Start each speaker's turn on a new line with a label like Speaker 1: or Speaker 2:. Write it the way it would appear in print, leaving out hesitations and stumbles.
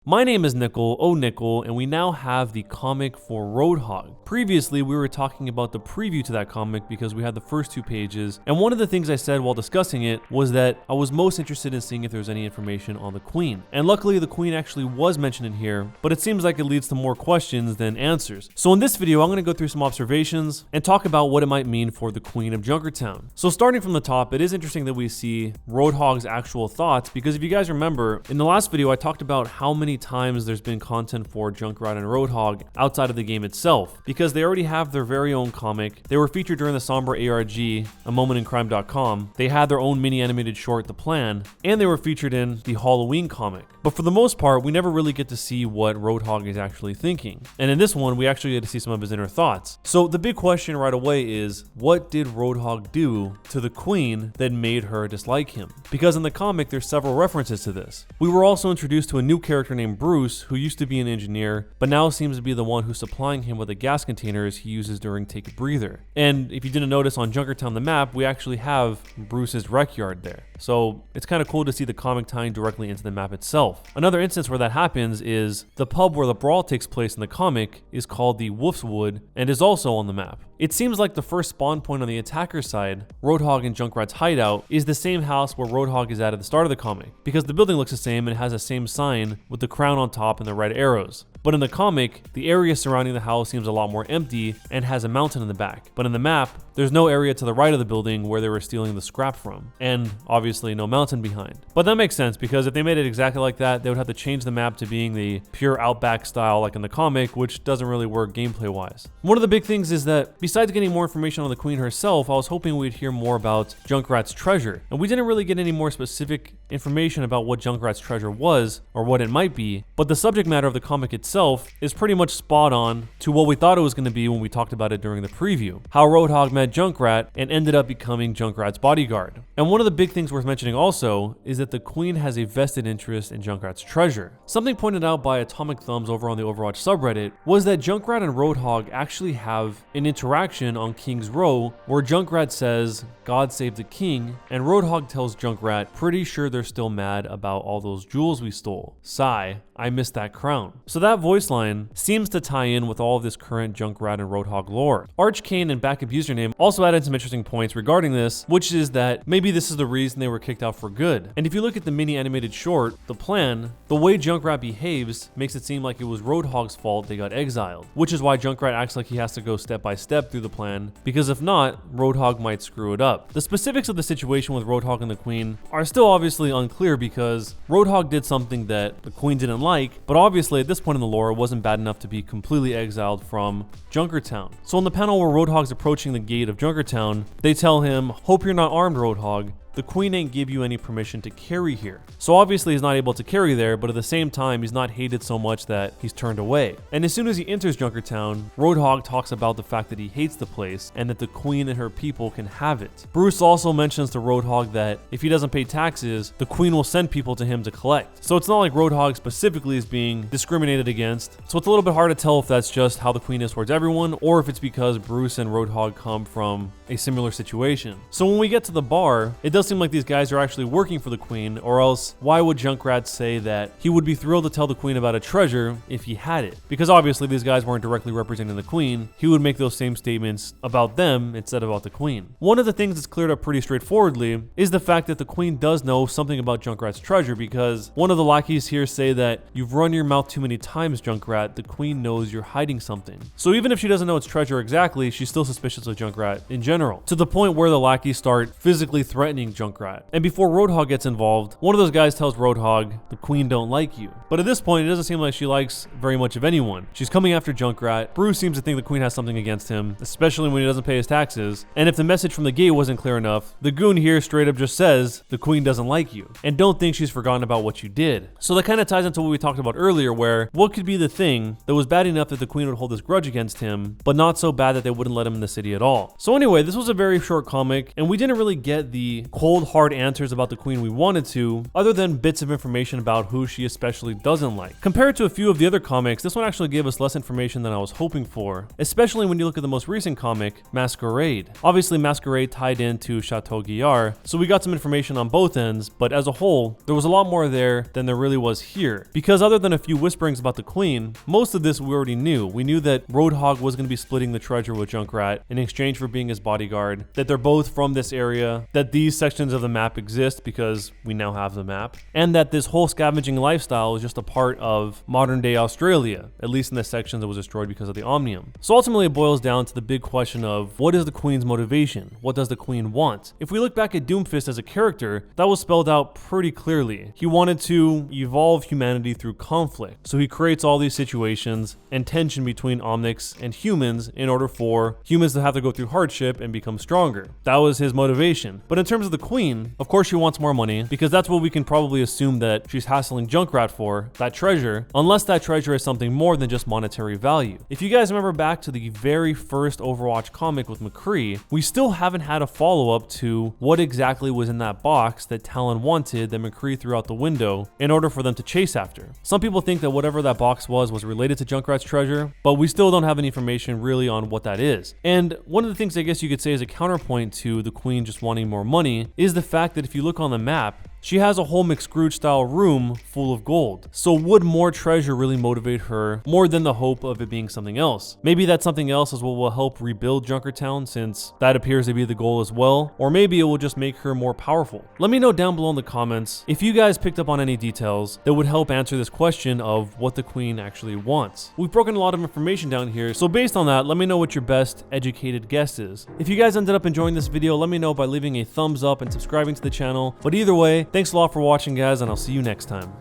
Speaker 1: My name is Nickel, and we now have the comic for Roadhog. Previously, we were talking about the preview to that comic because we had the first two pages, and one of the things I said while discussing it was that I was most interested in seeing if there was any information on the Queen. And luckily, the Queen actually was mentioned in here, but it seems like it leads to more questions than answers. So in this video, I'm going to go through some observations and talk about what it might mean for the Queen of Junkertown. So starting from the top, it is interesting that we see Roadhog's actual thoughts, because if you guys remember, in the last video, I talked about how many times there's been content for Junkrat and Roadhog outside of the game itself, because they already have their very own comic. They were featured during the Somber ARG, a momentincrime.com. They had their own mini animated short, The Plan, and they were featured in the Halloween comic. But for the most part, we never really get to see what Roadhog is actually thinking. And in this one, we actually get to see some of his inner thoughts. So the big question right away is, what did Roadhog do to the Queen that made her dislike him? Because in the comic, there's several references to this. We were also introduced to a new character named Bruce, who used to be an engineer, but now seems to be the one who's supplying him with the gas containers he uses during Take a Breather. And if you didn't notice on Junkertown the map, we actually have Bruce's rec yard there. So it's kind of cool to see the comic tying directly into the map itself. Another instance where that happens is the pub where the brawl takes place in the comic is called the Wolf's Wood and is also on the map. It seems like the first spawn point on the attacker side, Roadhog and Junkrat's hideout, is the same house where Roadhog is at the start of the comic, because the building looks the same and has the same sign with the crown on top and the red arrows. But in the comic, the area surrounding the house seems a lot more empty and has a mountain in the back. But in the map, there's no area to the right of the building where they were stealing the scrap from, and obviously no mountain behind. But that makes sense, because if they made it exactly like that, they would have to change the map to being the pure outback style like in the comic, which doesn't really work gameplay wise. One of the big things is that besides getting more information on the Queen herself, I was hoping we'd hear more about Junkrat's treasure. And we didn't really get any more specific information about what Junkrat's treasure was or what it might be, but the subject matter of the comic itself is pretty much spot on to what we thought it was going to be when we talked about it during the preview. How Roadhog met Junkrat and ended up becoming Junkrat's bodyguard. And one of the big things worth mentioning also is that the Queen has a vested interest in Junkrat's treasure. Something pointed out by Atomic Thumbs over on the Overwatch subreddit was that Junkrat and Roadhog actually have an interaction on King's Row where Junkrat says, "God save the king," and Roadhog tells Junkrat, "Pretty sure they're still mad about all those jewels we stole. Sigh, I missed that crown." So that voice line seems to tie in with all of this current Junkrat and Roadhog lore. Archkane and Backup Username also added some interesting points regarding this, which is that maybe this is the reason they were kicked out for good. And if you look at the mini animated short, The Plan, the way Junkrat behaves makes it seem like it was Roadhog's fault they got exiled, which is why Junkrat acts like he has to go step by step through the plan, because if not, Roadhog might screw it up. The specifics of the situation with Roadhog and the Queen are still obviously unclear, because Roadhog did something that the Queen didn't like, but obviously at this point in the lore it wasn't bad enough to be completely exiled from Junkertown. So in the panel where Roadhog's approaching the gate of Junkertown, they tell him, "Hope you're not armed, Roadhog. The Queen ain't give you any permission to carry here." So obviously he's not able to carry there, but at the same time he's not hated so much that he's turned away. And as soon as he enters Junkertown, Roadhog talks about the fact that he hates the place and that the Queen and her people can have it. Bruce also mentions to Roadhog that if he doesn't pay taxes, the Queen will send people to him to collect. So it's not like Roadhog specifically is being discriminated against. So it's a little bit hard to tell if that's just how the Queen is towards everyone, or if it's because Bruce and Roadhog come from a similar situation. So when we get to the bar, it does seem like these guys are actually working for the Queen, or else why would Junkrat say that he would be thrilled to tell the Queen about a treasure if he had it? Because obviously these guys weren't directly representing the Queen. He would make those same statements about them instead of about the Queen. One of the things that's cleared up pretty straightforwardly is the fact that the Queen does know something about Junkrat's treasure, because one of the lackeys here say that, "You've run your mouth too many times, Junkrat. The Queen knows you're hiding something." So even if she doesn't know it's treasure exactly, she's still suspicious of Junkrat in general, to the point where the lackeys start physically threatening Junkrat. And before Roadhog gets involved, one of those guys tells Roadhog, "The Queen don't like you." But at this point, it doesn't seem like she likes very much of anyone. She's coming after Junkrat. Bruce seems to think the Queen has something against him, especially when he doesn't pay his taxes. And if the message from the gate wasn't clear enough, the goon here straight up just says, "The Queen doesn't like you, and don't think she's forgotten about what you did." So that kind of ties into what we talked about earlier, where what could be the thing that was bad enough that the Queen would hold this grudge against him, but not so bad that they wouldn't let him in the city at all. So anyway, this was a very short comic, and we didn't really get the cold, hard answers about the queen we wanted to, other than bits of information about who she especially doesn't like. Compared to a few of the other comics, this one actually gave us less information than I was hoping for, especially when you look at the most recent comic, Masquerade. Obviously, Masquerade tied into Chateau Guillard, so we got some information on both ends, but as a whole, there was a lot more there than there really was here. Because other than a few whisperings about the queen, most of this we already knew. We knew that Roadhog was going to be splitting the treasure with Junkrat in exchange for being his bodyguard, that they're both from this area, that these sections of the map exist because we now have the map, and that this whole scavenging lifestyle is just a part of modern day Australia, at least in the section that was destroyed because of the Omnium. So ultimately it boils down to the big question of what is the queen's motivation? What does the queen want? If we look back at Doomfist as a character, that was spelled out pretty clearly. He wanted to evolve humanity through conflict, so he creates all these situations and tension between Omnics and humans in order for humans to have to go through hardship and become stronger. That was his motivation. But in terms of the queen, of course she wants more money, because that's what we can probably assume that she's hassling Junkrat for, that treasure, unless that treasure is something more than just monetary value. If you guys remember back to the very first Overwatch comic with McCree, we still haven't had a follow-up to what exactly was in that box that Talon wanted that McCree threw out the window in order for them to chase after. Some people think that whatever that box was related to Junkrat's treasure, but we still don't have any information really on what that is. And one of the things I guess you could say is a counterpoint to the queen just wanting more money is the fact that if you look on the map, she has a whole McScrooge style room full of gold. So would more treasure really motivate her more than the hope of it being something else? Maybe that something else is what will help rebuild Junkertown, since that appears to be the goal as well. Or maybe it will just make her more powerful. Let me know down below in the comments if you guys picked up on any details that would help answer this question of what the queen actually wants. We've broken a lot of information down here, so based on that, let me know what your best educated guess is. If you guys ended up enjoying this video, let me know by leaving a thumbs up and subscribing to the channel. But either way, thanks a lot for watching, guys, and I'll see you next time.